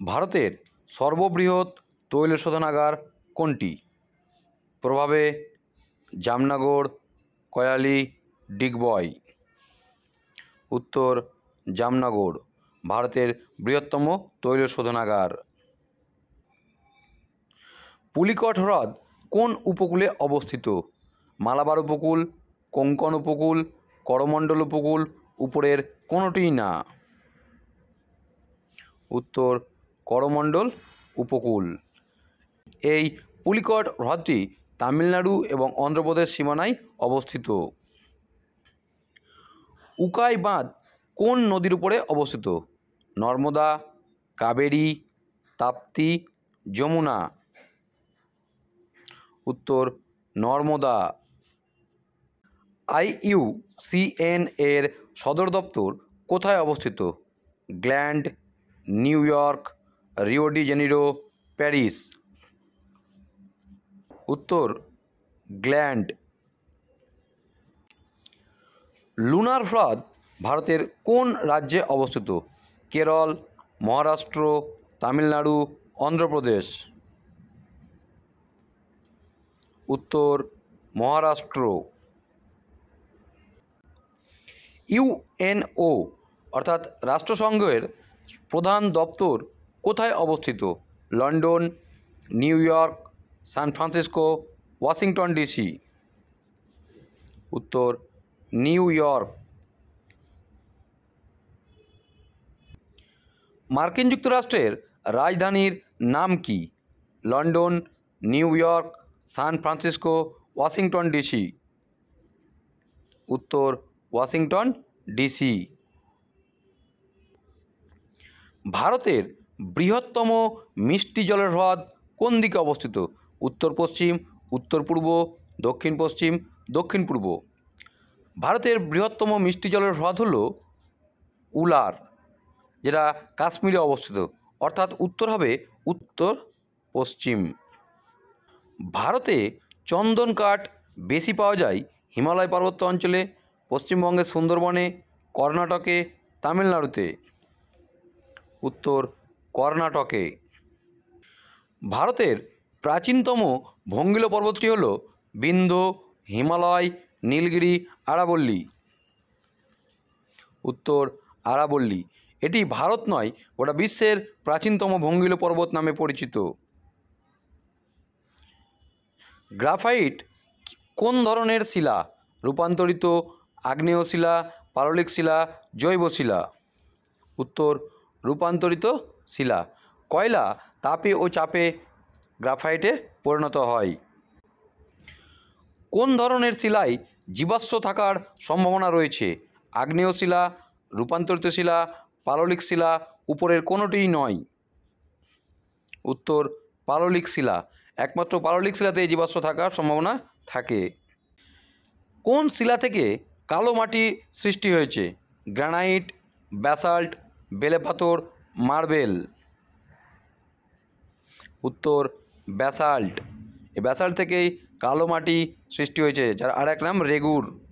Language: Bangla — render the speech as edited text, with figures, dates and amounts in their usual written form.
ভারতের সর্ববৃহৎ তৈল শোধনাগার কোনটি? প্রভাবে, জামনগর, কয়ালি, ডিগবয়। উত্তর জামনগর, ভারতের বৃহত্তম তৈল শোধনাগার। পুলিকট হ্রদ কোন উপকূলে অবস্থিত? মালাবার উপকূল, কোঙ্কণ উপকূল, করমণ্ডল উপকূল, উপরের কোনোটিই না। উত্তর করমণ্ডল উপকূল। এই পুলিকট হ্রদটি তামিলনাড়ু এবং অন্ধ্রপ্রদেশ সীমানায় অবস্থিত। উকাই বাঁধ কোন নদীর উপরে অবস্থিত? নর্মদা, কাবেরী, তাপ্তি, যমুনা। উত্তর নর্মদা। IUCN এর সদর দপ্তর কোথায় অবস্থিত? Gland, new York, Rio de Janeiro, Paris. উত্তর গ্ল্যান্ড। লুনার হ্রদ ভারতের কোন রাজ্যে অবস্থিত? কেরল, মহারাষ্ট্র, তামিলনাড়ু, অন্ধ্রপ্রদেশ। উত্তর মহারাষ্ট্র। UNO অর্থাৎ রাষ্ট্রসংঘের প্রধান দপ্তর কোথায় অবস্থিত? London, New York, San Francisco, Washington DC। উত্তর নিউ ইয়র্ক। মার্কিন যুক্তরাষ্ট্রের রাজধানীর নাম কি? London, New York, San Francisco, Washington DC। উত্তর ওয়াশিংটন DC। ভারতের বৃহত্তম মিষ্টি জলের হ্রদ কোন দিকে অবস্থিত? উত্তর পশ্চিম, উত্তর পূর্ব, দক্ষিণ পশ্চিম, দক্ষিণ পূর্ব। ভারতের বৃহত্তম মিষ্টি জলের হ্রদ হল উলার, যেটা কাশ্মীরে অবস্থিত, অর্থাৎ উত্তর হবে উত্তর পশ্চিম। ভারতে চন্দন কাঠ বেশি পাওয়া যায় হিমালয় পার্বত্য অঞ্চলে, পশ্চিমবঙ্গের সুন্দরবনে, কর্ণাটকে, তামিলনাড়ুতে। উত্তর কর্ণাটকে। ভারতের প্রাচীনতম ভঙ্গিল পর্বতটি হল বিন্ধ্য, হিমালয়, নীলগিরি, আরাবল্লী। উত্তর আরাবল্লী। এটি ভারত নয়, গোটা বিশ্বের প্রাচীনতম ভঙ্গিল পর্বত নামে পরিচিত। গ্রাফাইট কোন ধরনের শিলা? রূপান্তরিত, আগ্নেয় শিলা, পাললিক শিলা, জৈব শিলা। উত্তর রূপান্তরিত শিলা। কয়লা তাপে ও চাপে গ্রাফাইটে পরিণত হয়। কোন ধরনের শিলায় জীবাশ্ম থাকার সম্ভাবনা রয়েছে? আগ্নেয় শিলা, রূপান্তরিত শিলা, পাললিক শিলা, উপরের কোনোটিই নয়। উত্তর পাললিক শিলা। একমাত্র পাললিক শিলাতে জীবাশ্ম থাকার সম্ভাবনা থাকে। কোন শিলা থেকে কালো মাটি সৃষ্টি হয়েছে? গ্রানাইট, ব্যাসাল্ট, বেলে পাথর, মার্বেল। উত্তর ব্যাসাল্ট। এই ব্যাসাল্ট থেকেই কালো মাটি সৃষ্টি হয়েছে, যার আর এক নাম রেগুর।